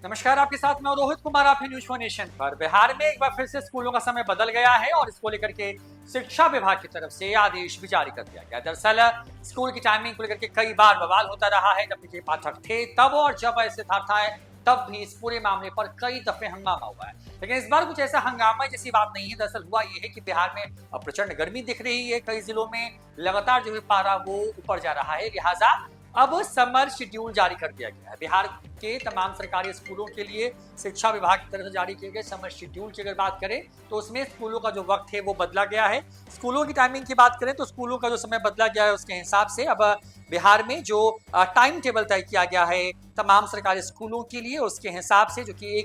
नमस्कार, आपके साथ मैं रोहित कुमार, आप न्यूज़ फॉर नेशन पर। बिहार में एक बार फिर से स्कूलों का समय बदल गया है और इसको लेकर के शिक्षा विभाग की तरफ से आदेश भी जारी कर दिया गया। दरअसल स्कूल की टाइमिंग को लेकर के कई बार बवाल होता रहा है। जब पिछले पाठक थे तब और जब ऐसे था तब भी इस पूरे मामले पर कई दफे हंगामा हुआ है, लेकिन इस बार कुछ ऐसा हंगामा जैसी बात नहीं है। दरअसल हुआ ये है कि बिहार में अब प्रचंड गर्मी दिख रही है। कई जिलों में लगातार जो है पारा वो ऊपर जा रहा है, लिहाजा अब समर शेड्यूल जारी कर दिया गया है। बिहार के तमाम सरकारी स्कूलों के लिए शिक्षा विभाग की तरफ से जारी किए गए समर शेड्यूल की अगर बात करें तो उसमें स्कूलों का जो वक्त है वो बदला गया है। स्कूलों की टाइमिंग की बात करें तो स्कूलों का जो समय बदला गया है उसके हिसाब से अब बिहार में जो टाइम टेबल तय किया गया है तमाम सरकारी स्कूलों के लिए, उसके हिसाब से जो कि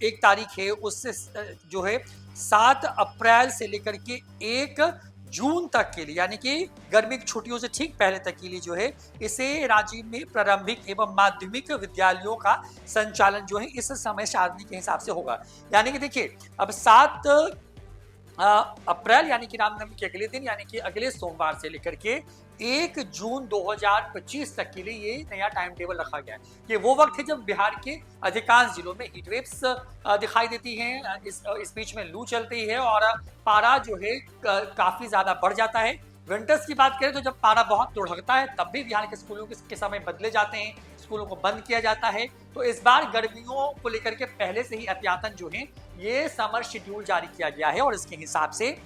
एक तारीख है उससे जो है 7 अप्रैल से लेकर के 1 जून तक के लिए, यानी कि गर्मी की छुट्टियों से ठीक पहले तक के लिए जो है इसे राज्य में प्रारंभिक एवं माध्यमिक विद्यालयों का संचालन जो है इस समय सारणी के हिसाब से होगा। यानी कि देखिए अब 7 अप्रैल यानी कि रामनवमी के अगले दिन, यानी कि अगले सोमवार से लेकर के 1 जून 2025 तक के लिए ये नया टाइम टेबल रखा गया है। ये वो वक्त है जब बिहार के अधिकांश जिलों में हीट वेव्स दिखाई देती हैं। इस बीच में लू चलती है और पारा जो है काफी ज्यादा बढ़ जाता है। विंटर्स की बात करें तो जब पारा बहुत लुढ़कता है तब भी बिहार के स्कूलों के समय बदले जाते हैं, स्कूलों को बंद किया जाता है। तो इस बार गर्मियों को लेकर के पहले से ही एहतियातन जो है ये समर शेड्यूल जारी किया गया है और इसके हिसाब से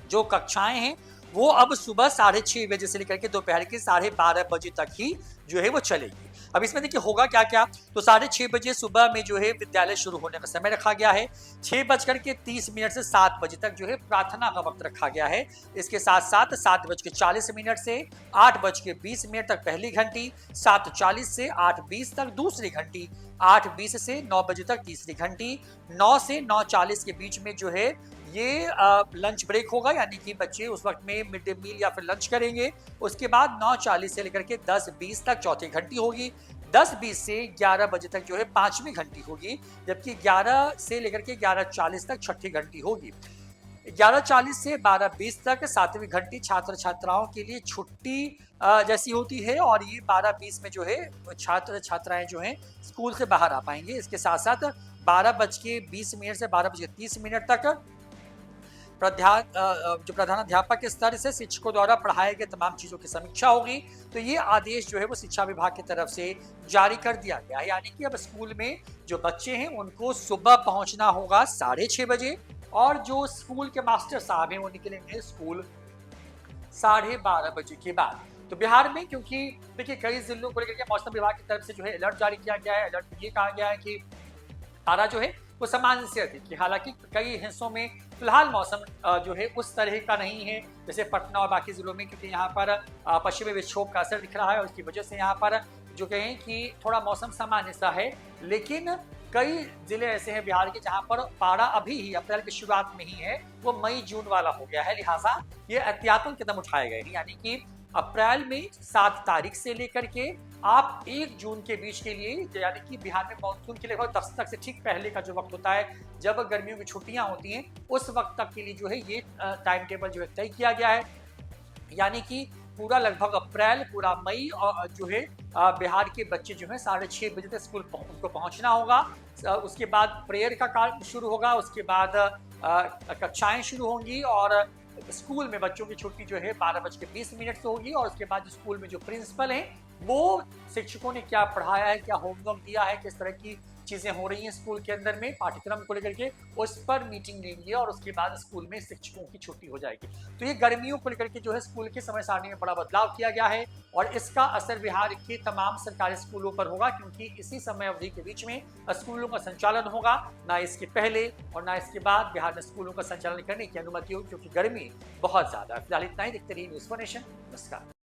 जो कक्षाएं हैं वो अब सुबह 6:30 बजे से लेकर के दोपहर के 12:30 बजे तक ही जो है वो चलेगी। अब इसमें देखिए होगा क्या क्या, तो 6:30 बजे सुबह में जो है विद्यालय शुरू होने का समय रखा गया है। 6:30 से 7 बजे तक जो है प्रार्थना का वक्त रखा गया है। इसके साथ साथ 7:40 से 8:20 तक पहली घंटी, 7:40 से 8:20 तक दूसरी घंटी, 8:20 से 9 बजे तक तीसरी घंटी, 9 से 9:40 के बीच में जो है ये लंच ब्रेक होगा, यानी कि बच्चे उस वक्त में मिड डे मील या फिर लंच करेंगे। उसके बाद 9:40 से लेकर के 10:20 तक चौथी घंटी होगी, 10:20 से 11 बजे तक जो है 5वीं घंटी होगी, जबकि 11 से लेकर के 11:40 तक छठी घंटी होगी। 11:40 से 12:20 तक 7वीं घंटी छात्र छात्राओं के लिए छुट्टी जैसी होती है और ये 12:20 में जो है छात्र छात्राएं जो हैं स्कूल से बाहर आ पाएंगे। इसके साथ साथ 12:20 से 12:30 तक जो प्रधानाध्यापक के स्तर से शिक्षकों द्वारा पढ़ाए गए तमाम चीजों की समीक्षा होगी। तो ये आदेश जो है वो शिक्षा विभाग की तरफ से जारी कर दिया गया है, यानी कि अब स्कूल में जो बच्चे हैं उनको सुबह पहुंचना होगा 6:30 बजे और जो स्कूल के मास्टर साहब हैं वो निकलेंगे स्कूल 12:30 बजे के बाद। तो बिहार में क्योंकि देखिए कई जिलों को लेकर के मौसम विभाग की तरफ से जो है अलर्ट जारी किया गया है। अलर्ट में ये कहा गया है कि पारा जो है वो सामान्य से अधिक है। हालांकि कई हिस्सों में फिलहाल मौसम जो है उस तरह का नहीं है जैसे पटना और बाकी जिलों में, क्योंकि यहाँ पर पश्चिमी विक्षोभ का असर दिख रहा है और इसकी वजह से यहाँ पर जो कहें कि थोड़ा मौसम सामान्य सा है। लेकिन कई जिले ऐसे हैं बिहार के जहाँ पर पारा अभी ही अप्रैल की शुरुआत में ही है वो मई जून वाला हो गया है, लिहाजा ये एहतियातन कदम उठाए गए हैं। यानी कि अप्रैल में 7 तारीख से लेकर के आप 1 जून के बीच के लिए, यानी कि बिहार में मानसून के लगभग दस्तक से ठीक पहले का जो वक्त होता है जब गर्मियों की छुट्टियां होती हैं उस वक्त तक के लिए जो है ये टाइम टेबल जो है तय किया गया है। यानी कि पूरा लगभग अप्रैल, पूरा मई और जो है बिहार के बच्चे जो है 6:30 बजे तक स्कूल उनको पहुंचना होगा। उसके बाद प्रेयर का कार्य शुरू होगा, उसके बाद कक्षाएं शुरू होंगी और स्कूल में बच्चों की छुट्टी जो है 12:20 से होगी। और उसके बाद स्कूल में जो प्रिंसिपल हैं वो शिक्षकों ने क्या पढ़ाया है, क्या होमवर्क दिया है, किस तरह की चीजें हो रही हैं स्कूल के अंदर में पाठ्यक्रम को लेकर के, उस पर मीटिंग लेंगे और उसके बाद स्कूल में शिक्षकों की छुट्टी हो जाएगी। तो ये गर्मियों को लेकर के जो है स्कूल के समय सारणी में बड़ा बदलाव किया गया है और इसका असर बिहार के तमाम सरकारी स्कूलों पर होगा, क्योंकि इसी समय अवधि के बीच में स्कूलों का संचालन होगा। ना इसके पहले और ना इसके बाद बिहार में स्कूलों का संचालन करने की अनुमति होगी, क्योंकि गर्मी बहुत ज्यादा है। फिलहाल इतना ही, देखते रहिए न्यूज़ फॉर नेशन। नमस्कार।